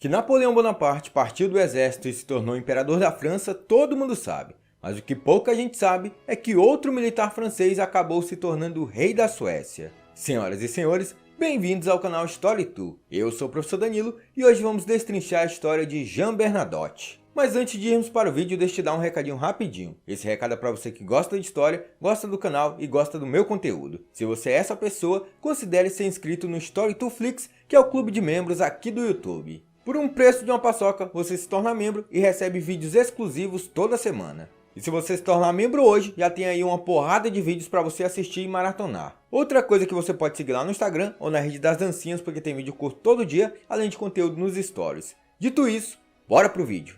Que Napoleão Bonaparte partiu do exército e se tornou imperador da França, todo mundo sabe. Mas o que pouca gente sabe é que outro militar francês acabou se tornando o rei da Suécia. Senhoras e senhores, bem-vindos ao canal Story2. Eu sou o professor Danilo e hoje vamos destrinchar a história de Jean Bernadotte. Mas antes de irmos para o vídeo, deixa eu te dar um recadinho rapidinho. Esse recado é para você que gosta de história, gosta do canal e gosta do meu conteúdo. Se você é essa pessoa, considere ser inscrito no Story2Flix, que é o clube de membros aqui do YouTube. Por um preço de uma paçoca, você se torna membro e recebe vídeos exclusivos toda semana. E se você se tornar membro hoje, já tem aí uma porrada de vídeos para você assistir e maratonar. Outra coisa que você pode seguir lá no Instagram ou na rede das dancinhas, porque tem vídeo curto todo dia, além de conteúdo nos stories. Dito isso, bora pro vídeo.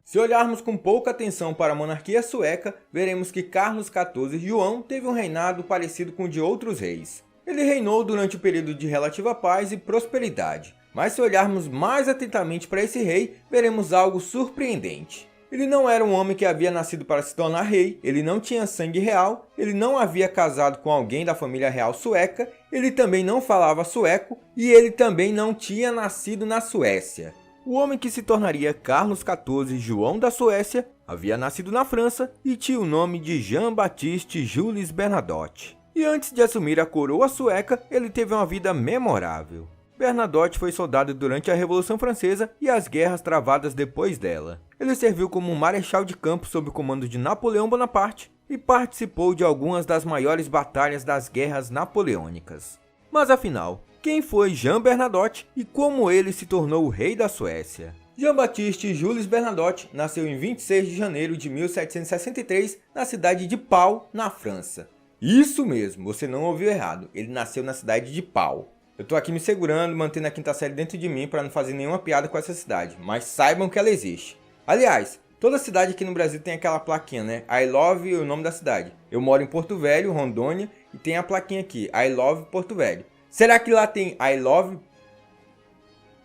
Se olharmos com pouca atenção para a monarquia sueca, veremos que Carlos XIV João teve um reinado parecido com o de outros reis. Ele reinou durante o período de relativa paz e prosperidade, mas se olharmos mais atentamente para esse rei, veremos algo surpreendente. Ele não era um homem que havia nascido para se tornar rei, ele não tinha sangue real, ele não havia casado com alguém da família real sueca, ele também não falava sueco e ele também não tinha nascido na Suécia. O homem que se tornaria Carlos XIV João da Suécia havia nascido na França e tinha o nome de Jean-Baptiste Jules Bernadotte. E antes de assumir a coroa sueca, ele teve uma vida memorável. Bernadotte foi soldado durante a Revolução Francesa e as guerras travadas depois dela. Ele serviu como um marechal de campo sob o comando de Napoleão Bonaparte e participou de algumas das maiores batalhas das guerras napoleônicas. Mas afinal, quem foi Jean Bernadotte e como ele se tornou o rei da Suécia? Jean-Baptiste Jules Bernadotte nasceu em 26 de janeiro de 1763 na cidade de Pau, na França. Isso mesmo, você não ouviu errado, ele nasceu na cidade de Pau. Eu tô aqui me segurando, mantendo a quinta série dentro de mim para não fazer nenhuma piada com essa cidade, mas saibam que ela existe. Aliás, toda cidade aqui no Brasil tem aquela plaquinha, né? I love o nome da cidade. Eu moro em Porto Velho, Rondônia, e tem a plaquinha aqui, I love Porto Velho. Será que lá tem I love?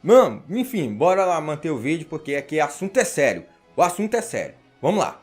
Mano, enfim, bora lá manter o vídeo porque aqui o assunto é sério. O assunto é sério. Vamos lá.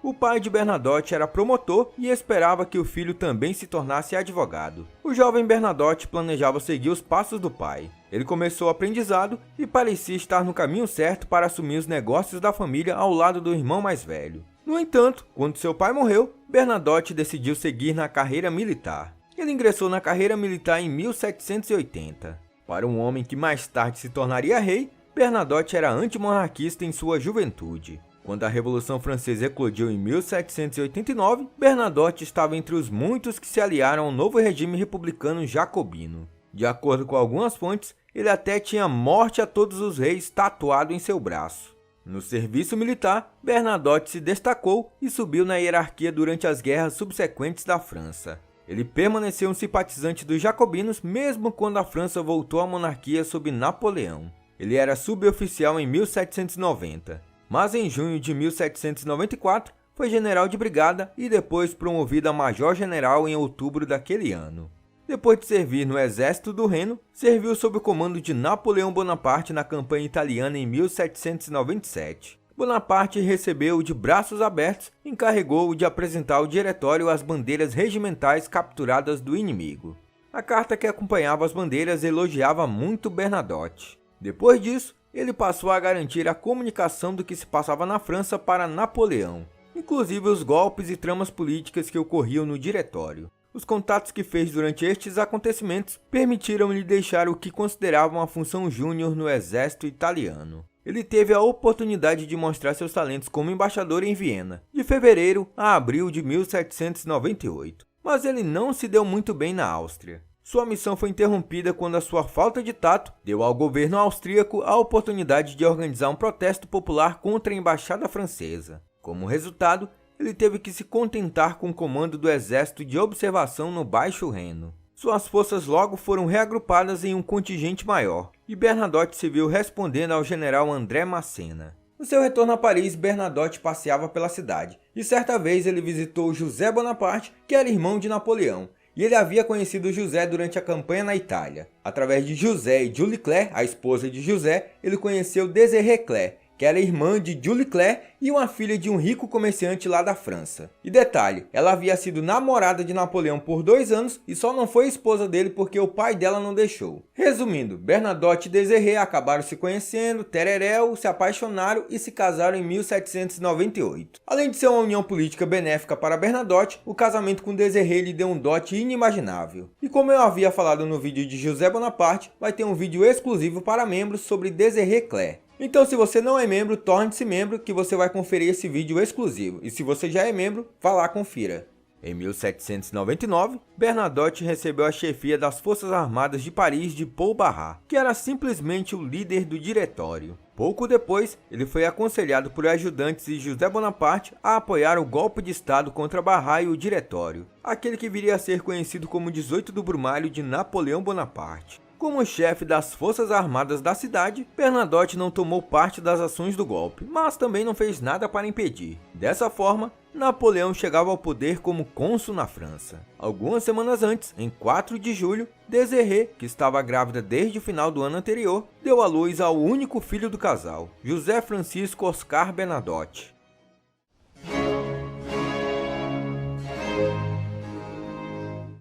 O pai de Bernadotte era promotor e esperava que o filho também se tornasse advogado. O jovem Bernadotte planejava seguir os passos do pai. Ele começou o aprendizado e parecia estar no caminho certo para assumir os negócios da família ao lado do irmão mais velho. No entanto, quando seu pai morreu, Bernadotte decidiu seguir na carreira militar. Ele ingressou na carreira militar em 1780. Para um homem que mais tarde se tornaria rei, Bernadotte era antimonarquista em sua juventude. Quando a Revolução Francesa eclodiu em 1789, Bernadotte estava entre os muitos que se aliaram ao novo regime republicano jacobino. De acordo com algumas fontes, ele até tinha morte a todos os reis tatuado em seu braço. No serviço militar, Bernadotte se destacou e subiu na hierarquia durante as guerras subsequentes da França. Ele permaneceu um simpatizante dos jacobinos mesmo quando a França voltou à monarquia sob Napoleão. Ele era suboficial em 1790. Mas em junho de 1794 foi general de brigada e depois promovido a major-general em outubro daquele ano. Depois de servir no exército do Reno, serviu sob o comando de Napoleão Bonaparte na campanha italiana em 1797. Bonaparte recebeu-o de braços abertos e encarregou-o de apresentar ao diretório as bandeiras regimentais capturadas do inimigo. A carta que acompanhava as bandeiras elogiava muito Bernadotte. Depois disso, ele passou a garantir a comunicação do que se passava na França para Napoleão, inclusive os golpes e tramas políticas que ocorriam no diretório. Os contatos que fez durante estes acontecimentos permitiram-lhe deixar o que considerava uma função júnior no exército italiano. Ele teve a oportunidade de mostrar seus talentos como embaixador em Viena, de fevereiro a abril de 1798, mas ele não se deu muito bem na Áustria. Sua missão foi interrompida quando a sua falta de tato deu ao governo austríaco a oportunidade de organizar um protesto popular contra a embaixada francesa. Como resultado, ele teve que se contentar com o comando do exército de observação no Baixo Reno. Suas forças logo foram reagrupadas em um contingente maior, e Bernadotte se viu respondendo ao general André Massena. No seu retorno a Paris, Bernadotte passeava pela cidade, e certa vez ele visitou José Bonaparte, que era irmão de Napoleão, e ele havia conhecido José durante a campanha na Itália. Através de José e Julie Claire, a esposa de José, ele conheceu Désiré Claire, que era irmã de Julie Claire e uma filha de um rico comerciante lá da França. E detalhe, ela havia sido namorada de Napoleão por 2 anos e só não foi esposa dele porque o pai dela não deixou. Resumindo, Bernadotte e Desirée acabaram se conhecendo, tereréu, se apaixonaram e se casaram em 1798. Além de ser uma união política benéfica para Bernadotte, o casamento com Desirée lhe deu um dote inimaginável. E como eu havia falado no vídeo de José Bonaparte, vai ter um vídeo exclusivo para membros sobre Desirée Claire. Então, se você não é membro, torne-se membro que você vai conferir esse vídeo exclusivo. E se você já é membro, vá lá, confira. Em 1799, Bernadotte recebeu a chefia das Forças Armadas de Paris de Paul Barras, que era simplesmente o líder do diretório. Pouco depois, ele foi aconselhado por ajudantes de José Bonaparte a apoiar o golpe de estado contra Barras e o diretório, aquele que viria a ser conhecido como 18 do Brumário de Napoleão Bonaparte. Como chefe das forças armadas da cidade, Bernadotte não tomou parte das ações do golpe, mas também não fez nada para impedir. Dessa forma, Napoleão chegava ao poder como cônsul na França. Algumas semanas antes, em 4 de julho, Desirée, que estava grávida desde o final do ano anterior, deu à luz ao único filho do casal, José Francisco Oscar Bernadotte.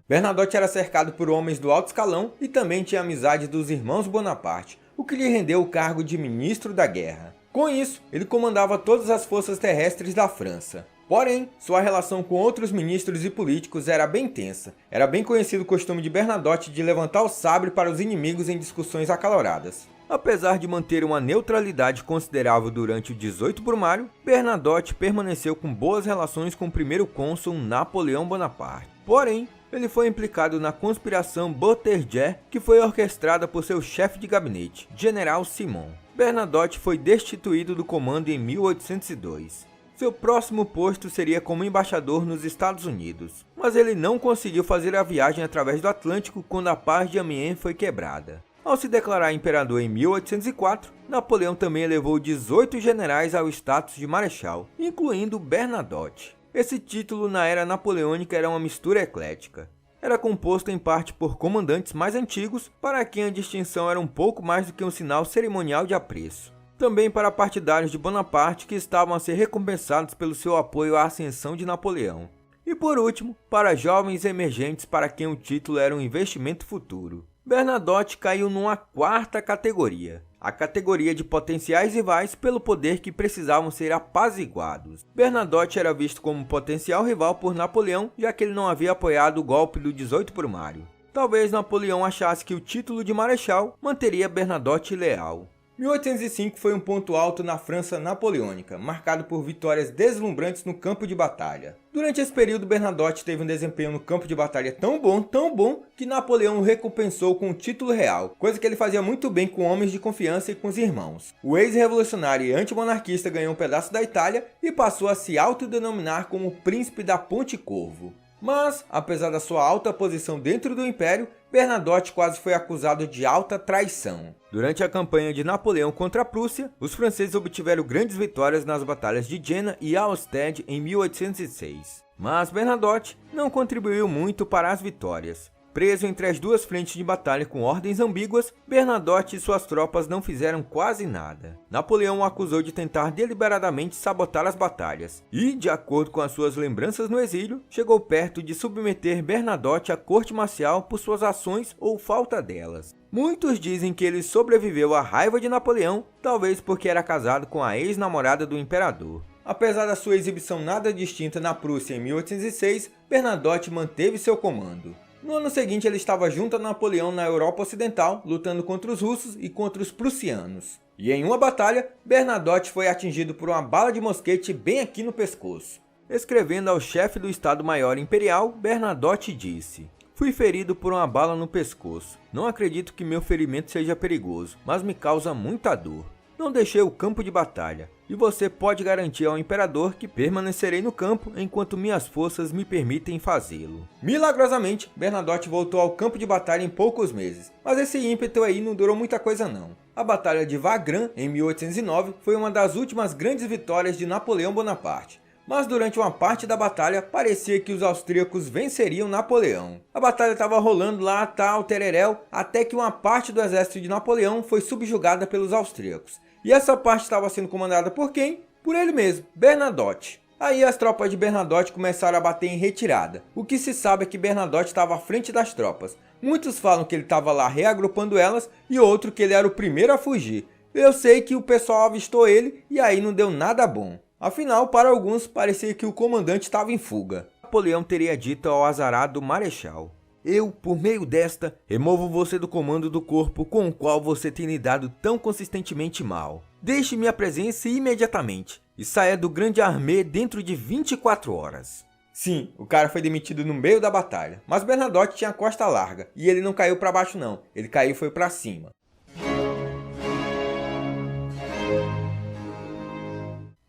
Bernadotte era cercado por homens do alto escalão e também tinha amizade dos irmãos Bonaparte, o que lhe rendeu o cargo de ministro da guerra. Com isso, ele comandava todas as forças terrestres da França. Porém, sua relação com outros ministros e políticos era bem tensa. Era bem conhecido o costume de Bernadotte de levantar o sabre para os inimigos em discussões acaloradas. Apesar de manter uma neutralidade considerável durante o 18 Brumário, Bernadotte permaneceu com boas relações com o primeiro cônsul Napoleão Bonaparte. Porém, ele foi implicado na conspiração Bouteiller, que foi orquestrada por seu chefe de gabinete, General Simon. Bernadotte foi destituído do comando em 1802. Seu próximo posto seria como embaixador nos Estados Unidos, mas ele não conseguiu fazer a viagem através do Atlântico quando a paz de Amiens foi quebrada. Ao se declarar imperador em 1804, Napoleão também elevou 18 generais ao status de marechal, incluindo Bernadotte. Esse título na era napoleônica era uma mistura eclética. Era composto em parte por comandantes mais antigos, para quem a distinção era um pouco mais do que um sinal cerimonial de apreço. Também para partidários de Bonaparte que estavam a ser recompensados pelo seu apoio à ascensão de Napoleão. E por último, para jovens emergentes para quem o título era um investimento futuro. Bernadotte caiu numa 4ª categoria, a categoria de potenciais rivais pelo poder que precisavam ser apaziguados. Bernadotte era visto como potencial rival por Napoleão, já que ele não havia apoiado o golpe do 18 Brumário. Talvez Napoleão achasse que o título de marechal manteria Bernadotte leal. 1805 foi um ponto alto na França napoleônica, marcado por vitórias deslumbrantes no campo de batalha. Durante esse período, Bernadotte teve um desempenho no campo de batalha tão bom, que Napoleão o recompensou com o título real, coisa que ele fazia muito bem com homens de confiança e com os irmãos. O ex-revolucionário e antimonarquista ganhou um pedaço da Itália e passou a se autodenominar como Príncipe da Ponte Corvo. Mas, apesar da sua alta posição dentro do Império, Bernadotte quase foi acusado de alta traição. Durante a campanha de Napoleão contra a Prússia, os franceses obtiveram grandes vitórias nas batalhas de Jena e Auerstedt em 1806. Mas Bernadotte não contribuiu muito para as vitórias. Preso entre as duas frentes de batalha com ordens ambíguas, Bernadotte e suas tropas não fizeram quase nada. Napoleão o acusou de tentar deliberadamente sabotar as batalhas e, de acordo com as suas lembranças no exílio, chegou perto de submeter Bernadotte à corte marcial por suas ações ou falta delas. Muitos dizem que ele sobreviveu à raiva de Napoleão, talvez porque era casado com a ex-namorada do imperador. Apesar da sua exibição nada distinta na Prússia em 1806, Bernadotte manteve seu comando. No ano seguinte, ele estava junto a Napoleão na Europa Ocidental, lutando contra os russos e contra os prussianos. E em uma batalha, Bernadotte foi atingido por uma bala de mosquete bem aqui no pescoço. Escrevendo ao chefe do Estado-Maior Imperial, Bernadotte disse: "Fui ferido por uma bala no pescoço. Não acredito que meu ferimento seja perigoso, mas me causa muita dor. Não deixei o campo de batalha, e você pode garantir ao imperador que permanecerei no campo enquanto minhas forças me permitem fazê-lo." Milagrosamente, Bernadotte voltou ao campo de batalha em poucos meses, mas esse ímpeto aí não durou muita coisa não. A Batalha de Wagram, em 1809, foi uma das últimas grandes vitórias de Napoleão Bonaparte. Mas durante uma parte da batalha, parecia que os austríacos venceriam Napoleão. A batalha estava rolando lá, tal, tereréu, até que uma parte do exército de Napoleão foi subjugada pelos austríacos. E essa parte estava sendo comandada por quem? Por ele mesmo, Bernadotte. Aí as tropas de Bernadotte começaram a bater em retirada. O que se sabe é que Bernadotte estava à frente das tropas. Muitos falam que ele estava lá reagrupando elas e outro que ele era o primeiro a fugir. Eu sei que o pessoal avistou ele e aí não deu nada bom. Afinal, para alguns, parecia que o comandante estava em fuga. Napoleão teria dito ao azarado marechal: eu, por meio desta, removo você do comando do corpo com o qual você tem lidado tão consistentemente mal. Deixe minha presença imediatamente e saia do grande armê dentro de 24 horas. Sim, o cara foi demitido no meio da batalha, mas Bernadotte tinha a costa larga e ele não caiu para baixo não, ele caiu foi para cima.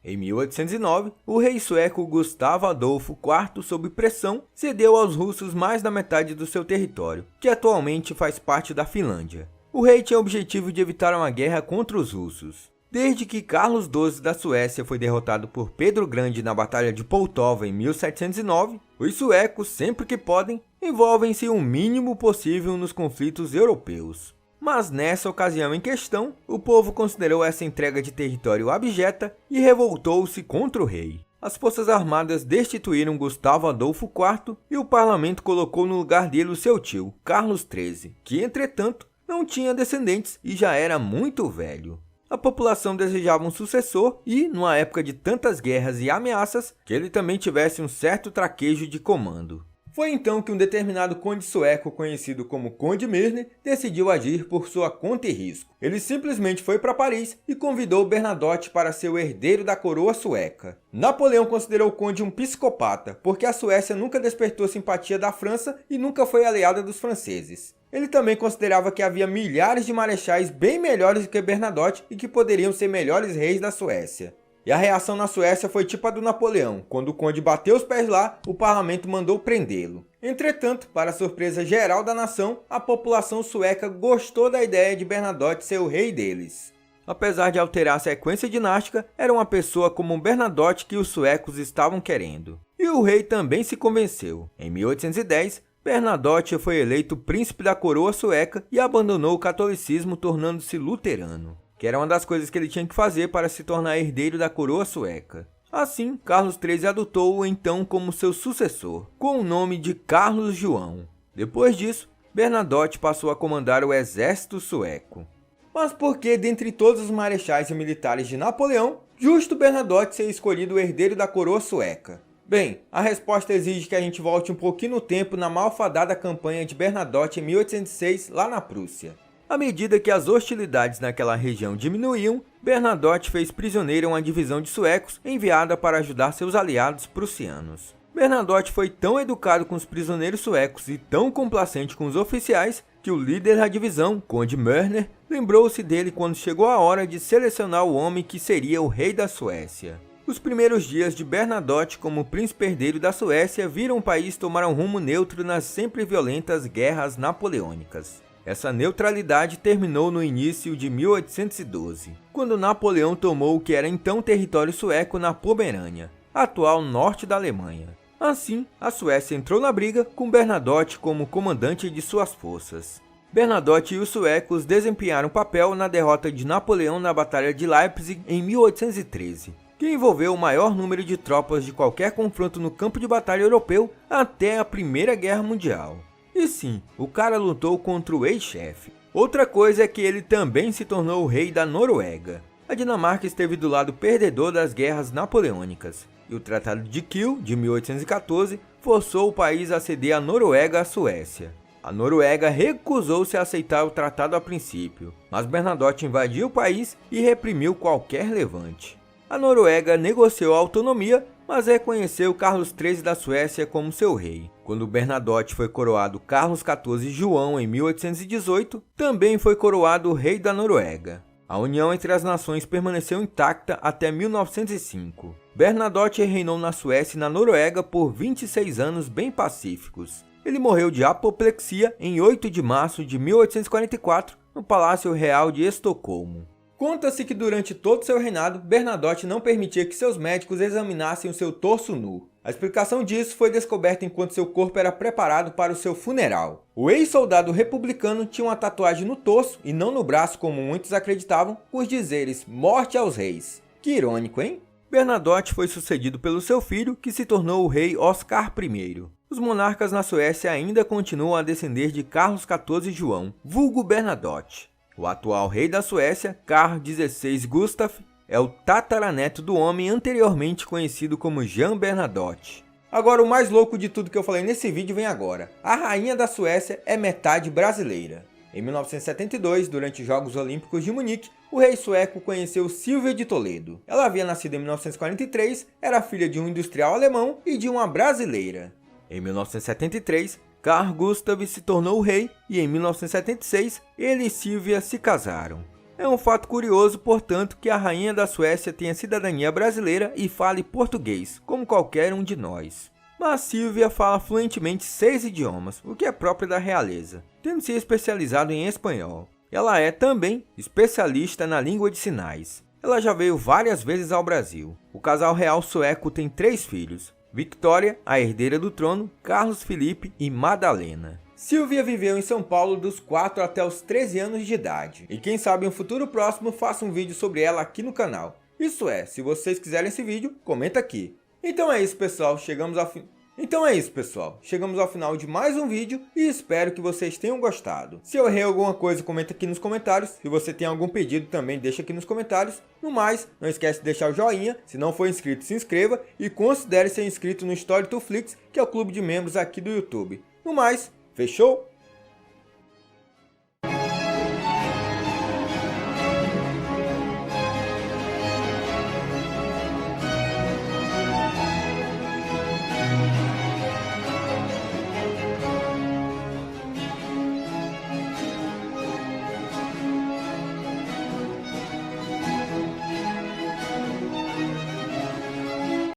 Em 1809, o rei sueco Gustavo Adolfo IV, sob pressão, cedeu aos russos mais da metade do seu território, que atualmente faz parte da Finlândia. O rei tinha o objetivo de evitar uma guerra contra os russos. Desde que Carlos XII da Suécia foi derrotado por Pedro Grande na Batalha de Poltava em 1709, os suecos, sempre que podem, envolvem-se o mínimo possível nos conflitos europeus. Mas nessa ocasião em questão, o povo considerou essa entrega de território abjeta e revoltou-se contra o rei. As forças armadas destituíram Gustavo Adolfo IV e o parlamento colocou no lugar dele o seu tio, Carlos XIII, que entretanto não tinha descendentes e já era muito velho. A população desejava um sucessor e, numa época de tantas guerras e ameaças, que ele também tivesse um certo traquejo de comando. Foi então que um determinado conde sueco, conhecido como Conde Mirne, decidiu agir por sua conta e risco. Ele simplesmente foi para Paris e convidou Bernadotte para ser o herdeiro da coroa sueca. Napoleão considerou o conde um psicopata, porque a Suécia nunca despertou simpatia da França e nunca foi aliada dos franceses. Ele também considerava que havia milhares de marechais bem melhores do que Bernadotte e que poderiam ser melhores reis da Suécia. E a reação na Suécia foi tipo a do Napoleão. Quando o conde bateu os pés lá, o parlamento mandou prendê-lo. Entretanto, para a surpresa geral da nação, a população sueca gostou da ideia de Bernadotte ser o rei deles. Apesar de alterar a sequência dinástica, era uma pessoa como Bernadotte que os suecos estavam querendo. E o rei também se convenceu. Em 1810, Bernadotte foi eleito príncipe da coroa sueca e abandonou o catolicismo, tornando-se luterano, que era uma das coisas que ele tinha que fazer para se tornar herdeiro da coroa sueca. Assim, Carlos XIII adotou-o então como seu sucessor, com o nome de Carlos João. Depois disso, Bernadotte passou a comandar o exército sueco. Mas por que, dentre todos os marechais e militares de Napoleão, justo Bernadotte ser escolhido o herdeiro da coroa sueca? Bem, a resposta exige que a gente volte um pouquinho no tempo na malfadada campanha de Bernadotte em 1806, lá na Prússia. À medida que as hostilidades naquela região diminuíam, Bernadotte fez prisioneira uma divisão de suecos enviada para ajudar seus aliados prussianos. Bernadotte foi tão educado com os prisioneiros suecos e tão complacente com os oficiais que o líder da divisão, Conde Mörner, lembrou-se dele quando chegou a hora de selecionar o homem que seria o rei da Suécia. Os primeiros dias de Bernadotte como príncipe herdeiro da Suécia viram o país tomar um rumo neutro nas sempre violentas guerras napoleônicas. Essa neutralidade terminou no início de 1812, quando Napoleão tomou o que era então território sueco na Pomerânia, atual norte da Alemanha. Assim, a Suécia entrou na briga com Bernadotte como comandante de suas forças. Bernadotte e os suecos desempenharam papel na derrota de Napoleão na Batalha de Leipzig em 1813. Que envolveu o maior número de tropas de qualquer confronto no campo de batalha europeu até a Primeira Guerra Mundial. E sim, o cara lutou contra o ex-chefe. Outra coisa é que ele também se tornou o rei da Noruega. A Dinamarca esteve do lado perdedor das guerras napoleônicas, e o Tratado de Kiel, de 1814, forçou o país a ceder a Noruega à Suécia. A Noruega recusou-se a aceitar o tratado a princípio, mas Bernadotte invadiu o país e reprimiu qualquer levante. A Noruega negociou a autonomia, mas reconheceu Carlos XIII da Suécia como seu rei. Quando Bernadotte foi coroado Carlos XIV João em 1818, também foi coroado o rei da Noruega. A união entre as nações permaneceu intacta até 1905. Bernadotte reinou na Suécia e na Noruega por 26 anos bem pacíficos. Ele morreu de apoplexia em 8 de março de 1844, no Palácio Real de Estocolmo. Conta-se que durante todo seu reinado, Bernadotte não permitia que seus médicos examinassem o seu torso nu. A explicação disso foi descoberta enquanto seu corpo era preparado para o seu funeral. O ex-soldado republicano tinha uma tatuagem no torso e não no braço como muitos acreditavam, com os dizeres "Morte aos Reis". Que irônico, hein? Bernadotte foi sucedido pelo seu filho, que se tornou o rei Oscar I. Os monarcas na Suécia ainda continuam a descender de Carlos XIV João, vulgo Bernadotte. O atual rei da Suécia, Carl XVI Gustaf, é o tataraneto do homem anteriormente conhecido como Jean Bernadotte. Agora, o mais louco de tudo que eu falei nesse vídeo vem agora. A rainha da Suécia é metade brasileira. Em 1972, durante os Jogos Olímpicos de Munique, o rei sueco conheceu Silvia de Toledo. Ela havia nascido em 1943, era filha de um industrial alemão e de uma brasileira. Em 1973, Carl Gustaf se tornou rei e em 1976, ele e Silvia se casaram. É um fato curioso, portanto, que a rainha da Suécia tenha cidadania brasileira e fale português, como qualquer um de nós. Mas Silvia fala fluentemente 6 idiomas, o que é próprio da realeza, tendo se especializado em espanhol. Ela é também especialista na língua de sinais. Ela já veio várias vezes ao Brasil. O casal real sueco tem 3 filhos: Victoria, a herdeira do trono, Carlos Felipe e Madalena. Silvia viveu em São Paulo dos 4 até os 13 anos de idade. E quem sabe em um futuro próximo faça um vídeo sobre ela aqui no canal. Isso é, se vocês quiserem esse vídeo, comenta aqui. Então é isso, pessoal, chegamos ao final de mais um vídeo e espero que vocês tenham gostado. Se eu errei alguma coisa, comenta aqui nos comentários. Se você tem algum pedido, também deixa aqui nos comentários. No mais, não esquece de deixar o joinha. Se não for inscrito, se inscreva e considere ser inscrito no Story2Flix, que é o clube de membros aqui do YouTube. No mais, fechou?